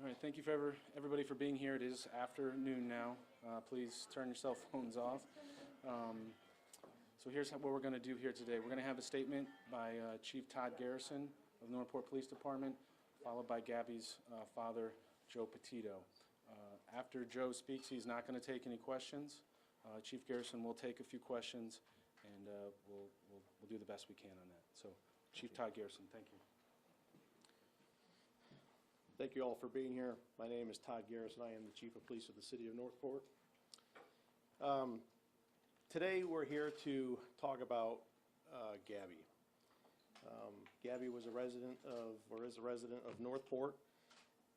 All right, thank you for everybody for being here. It is afternoon now. Please turn your cell phones off. So here's what we're going to do here today. We're going to have a statement by Chief Todd Garrison of Northport Police Department, followed by Gabby's father, Joe Petito. After Joe speaks, he's not going to take any questions. Chief Garrison will take a few questions, and we'll do the best we can on that. So, Chief Todd Garrison, thank you. Thank you all for being here. My name is Todd Garrison. I am the Chief of Police of the City of Northport. Today we're here to talk about Gabby. Gabby was a resident of, or is a resident of Northport.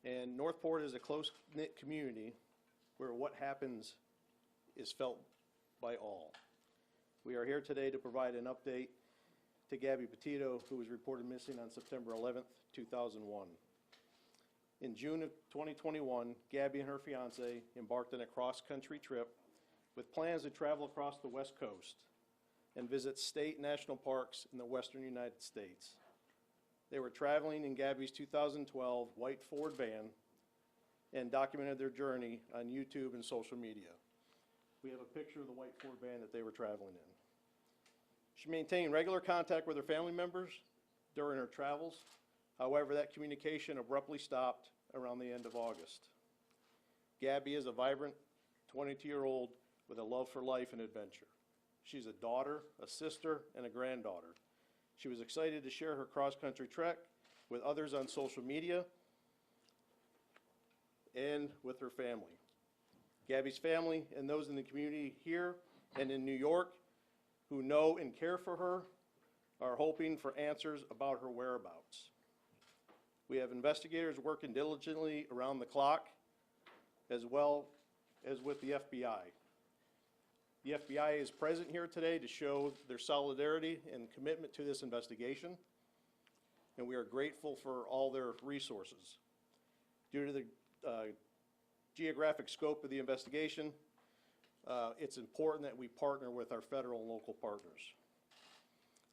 And Northport is a close-knit community where what happens is felt by all. We are here today to provide an update to Gabby Petito, who was reported missing on September 11th, 2001. In June of 2021, Gabby and her fiance embarked on a cross-country trip with plans to travel across the West Coast and visit state national parks in the western United States. They were traveling in Gabby's 2012 white Ford van and documented their journey on YouTube and social media. We have a picture of the white Ford van that they were traveling in. She maintained regular contact with her family members during her travels. However, that communication abruptly stopped around the end of August. Gabby is a vibrant 22-year-old with a love for life and adventure. She's a daughter, a sister, and a granddaughter. She was excited to share her cross-country trek with others on social media and with her family. Gabby's family and those in the community here and in New York who know and care for her are hoping for answers about her whereabouts. We have investigators working diligently around the clock, as well as with the FBI. The FBI is present here today to show their solidarity and commitment to this investigation, and we are grateful for all their resources. Due to the geographic scope of the investigation, it's important that we partner with our federal and local partners.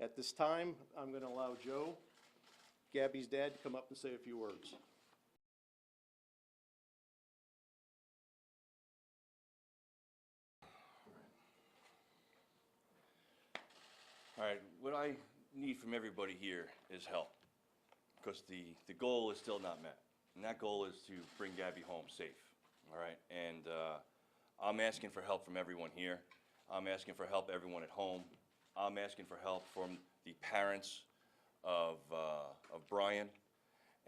At this time, I'm going to allow Joe, Gabbys' dad, to come up and say a few words. All right, what I need from everybody here is help, because the goal is still not met, and that goal is to bring Gabby home safe, all right? And I'm asking for help from everyone here. I'm asking for help everyone at home. I'm asking for help from the parents of Brian,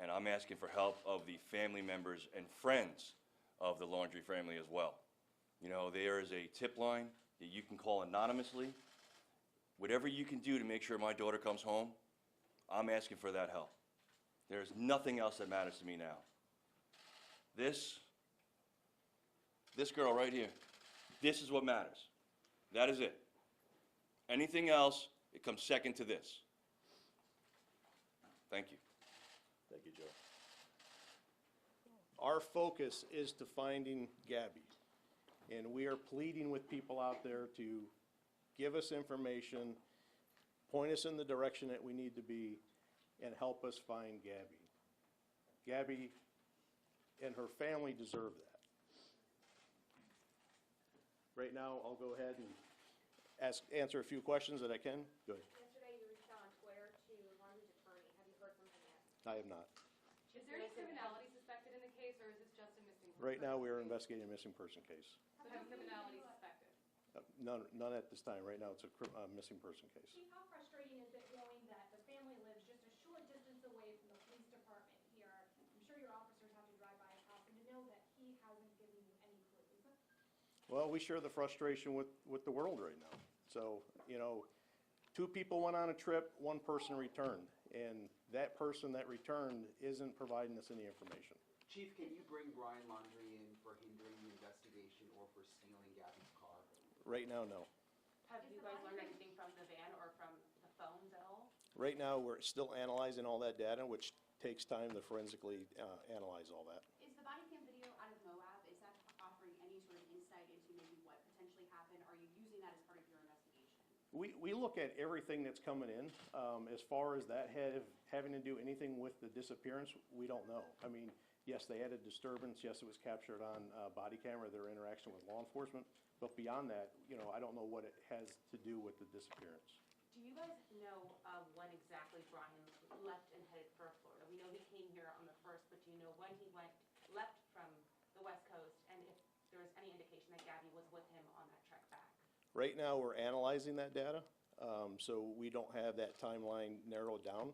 and I'm asking for help of the family members and friends of the Laundry family as well. You know, there is a tip line that you can call anonymously. Whatever you can do to make sure my daughter comes home, I'm asking for that help. There's nothing else that matters to me now. This girl right here, this is what matters. That is it. Anything else, it comes second to this. Thank you. Thank you, Joe. Our focus is to finding Gabby, and we are pleading with people out there to give us information, point us in the direction that we need to be, and help us find Gabby. Gabby and her family deserve that. Right now, I'll go ahead and answer a few questions that I can. Go ahead. Yesterday, you reached out on Twitter to Laundry's attorney. Have you heard from him yet? I have not. Is there any criminality suspected in the case, or is this just a missing person? Right now, we are investigating a missing person case. So no criminality suspected? None at this time. Right now, it's a missing person case. Chief, how frustrating is it knowing that the family lives just a short distance away from the police department here? I'm sure your officers have to drive by his house, and to know that he hasn't given you any clues. Well, we share the frustration with the world right now. So, you know, 2 people went on a trip, 1 person returned, and that person that returned isn't providing us any information. Chief, can you bring Brian Laundrie in for hindering the investigation or for stealing Gabby's car? Right now, no. Have you guys learned anything from the van or from the phones at all? Right now, we're still analyzing all that data, which takes time to forensically analyze all that. Is the body cam video out of Moab, is that offering any sort of insight into maybe what potentially happened? Are you using that as part of your investigation? We look at everything that's coming in. As far as that having to do anything with the disappearance, we don't know. I mean, Yes, they had a disturbance. Yes, it was captured on body camera, their interaction with law enforcement. But beyond that, I don't know what it has to do with the disappearance. Do you guys know when exactly Brian left and headed for Florida? We know he came here on the 1st, but do you know when he left from the West Coast, and if there was any indication that Gabby was with him on that trek back? Right now, we're analyzing that data, so we don't have that timeline narrowed down.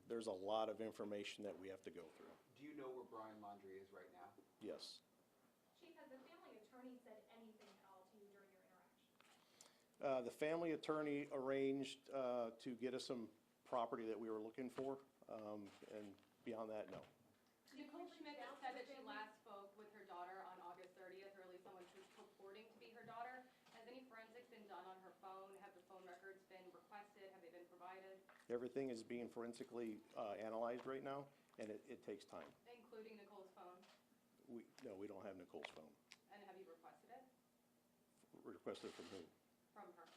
There's a lot of information that we have to go through. Do you know where Brian Laundrie is right now? Yes. Chief, has the family attorney said anything at all to you during your interaction? The family attorney arranged to get us some property that we were looking for, and beyond that, no. Nicole Schmidt has said that she last spoke with her daughter on August 30th, or at least someone who's purporting to be her daughter. Has any forensics been done on her phone? Have the phone records been requested? Have they been provided? Everything is being forensically analyzed right now, and it takes time. Including Nicole's phone? No, we don't have Nicole's phone. And have you requested it Requested from who? from her?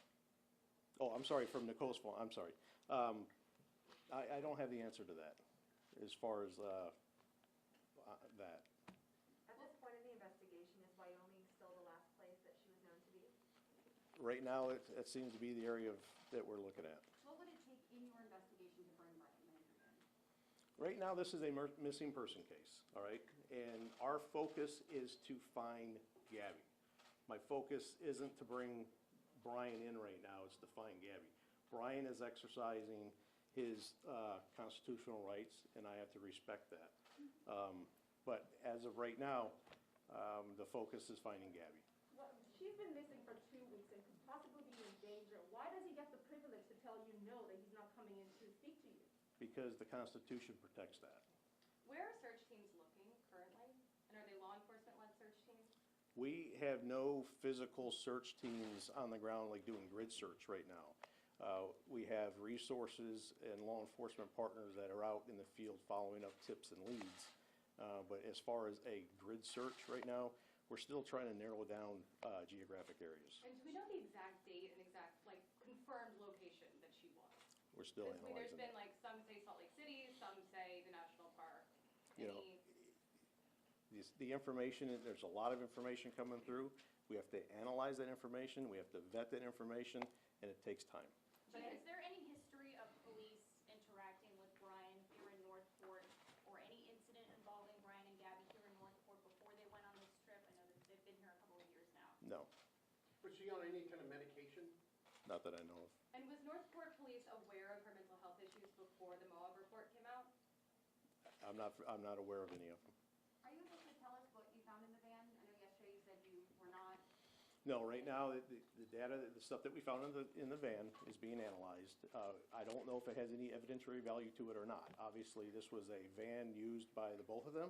Oh, I'm sorry, from Nicole's phone, I'm sorry. I don't have the answer to that, as far as that. At this point in the investigation, is Wyoming still the last place that she was known to be? Right now, it seems to be the area that we're looking at. What would it take in your investigation to bring Brian Laundrie in? Right now, this is a missing person case, all right? And our focus is to find Gabby. My focus isn't to bring Brian in right now, it's to find Gabby. Brian is exercising his constitutional rights, and I have to respect that. But as of right now, the focus is finding Gabby. Well, she's been missing for 2 weeks and could possibly be in danger. Why does he get the privilege to tell you no, that he's not coming in to speak to you? Because the Constitution protects that. Where are search teams looking currently? And are they law enforcement-led search teams? We have no physical search teams on the ground like doing grid search right now. We have resources and law enforcement partners that are out in the field following up tips and leads. But as far as a grid search right now, we're still trying to narrow down geographic areas. And do we know the exact date and exact, confirmed location that she was? We're still Because there's analyzing been, that. some say Salt Lake City, some say the national park. You know, Any- The information, there's a lot of information coming through. We have to analyze that information, we have to vet that information, and it takes time. Chief, is there any history of police interacting with Brian here in Northport, or any incident involving Brian and Gabby here in Northport before they went on this trip? I know that they've been here a couple of years now. No, Was she on any kind of medication? not that I know of. And was Northport Police aware of her mental health issues before the Moab report came out? I'm not aware of any of them. Are you able to tell us what you found in the van? I know yesterday you said you were not. No, right now, the data, the stuff that we found in the van is being analyzed. I don't know if it has any evidentiary value to it or not. Obviously, this was a van used by the both of them,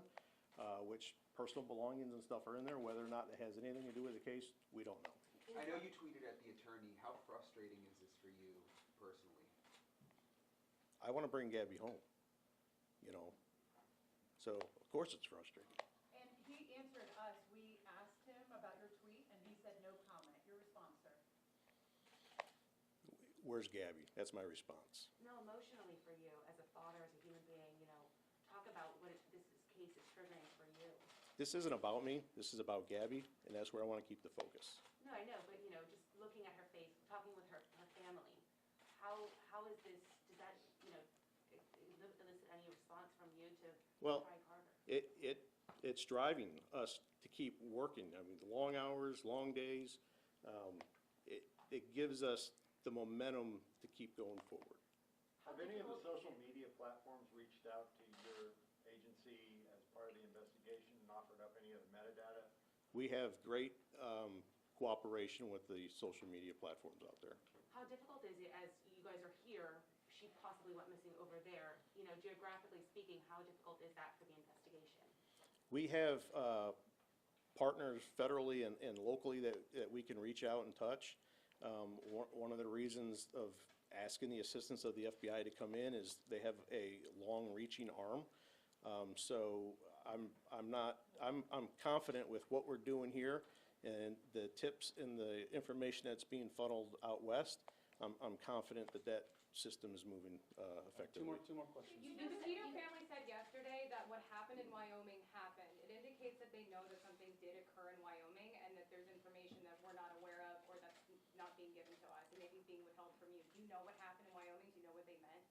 which personal belongings and stuff are in there. Whether or not it has anything to do with the case, we don't know. I know you tweeted at the attorney. How frustrating is this for you personally? I want to bring Gabby home, so of course it's frustrating. And he answered us. We asked him about your tweet, and he said no comment. Your response, sir? Where's Gabby? That's my response. No, emotionally for you, as a father, as a human being, talk about what this case is triggering for you. This isn't about me, this is about Gabby, and that's where I want to keep the focus. No, I know, but, just looking at her face, talking with her family, how is this, does that, elicit any response from you to Well, try harder? It's driving us to keep working. I mean, long hours, long days. It gives us the momentum to keep going forward. Have any of the social media platforms reached out to your agency as part of the investigation and offered up any of the metadata? We have great cooperation with the social media platforms out there. How difficult is it, as you guys are here, she possibly went missing over there, geographically speaking, how difficult is that for the investigation? We have partners federally and locally that we can reach out and touch. One of the reasons of asking the assistance of the FBI to come in is they have a long-reaching arm. So I'm confident with what we're doing here, and the tips and the information that's being funneled out west I'm confident that that system is moving effectively. Two more questions. The Petito family said yesterday that what happened in Wyoming happened. It indicates that they know that something did occur in Wyoming and that there's information that we're not aware of or that's not being given to us and maybe being withheld from you. Do you know what happened in Wyoming? Do you know what they meant?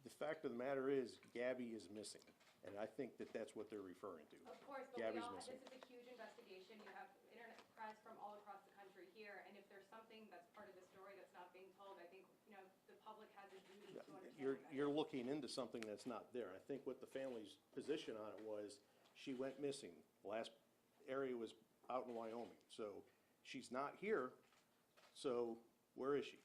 The fact of the matter is, Gabby is missing, and I think that that's what they're referring to. Of course, but Gabby's this missing. is a huge investigation. You have internet press from all across the country here, and if there's something that's part of the story that's not being told, I think, the public has a duty to understand that. You're looking into something that's not there. I think what the family's position on it was, she went missing. Last area was out in Wyoming, so she's not here, so where is she?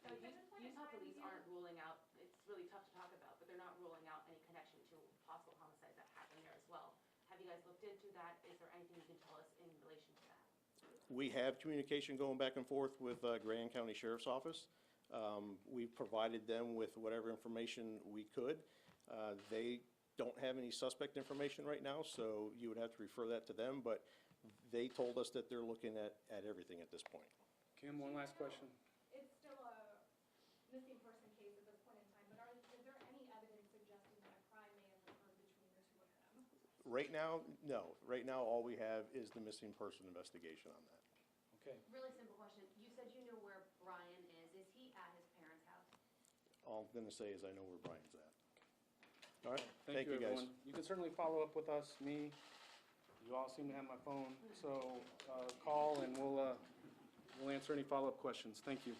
So Utah police aren't ruling out, it's really tough to talk about, but they're not ruling out any connection to possible homicides that happened there as well. Have you guys looked into that? Is there anything you can tell us in relation to that? We have communication going back and forth with Grand County Sheriff's Office. We provided them with whatever information we could. They don't have any suspect information right now, so you would have to refer that to them, but they told us that they're looking at everything at this point. Kim, one last question. It's still a missing person case at this point in time, but is there any evidence suggesting that a crime may have occurred between the two of them? Right now, no. Right now, all we have is the missing person investigation on that. Okay. Really simple question. You said you know where Brian is. Is he at his parents' house? All I'm going to say is I know where Brian's at. All right? Thank you, guys. everyone. You can certainly follow up with us, me. You all seem to have my phone, so call and we'll answer any follow-up questions. Thank you.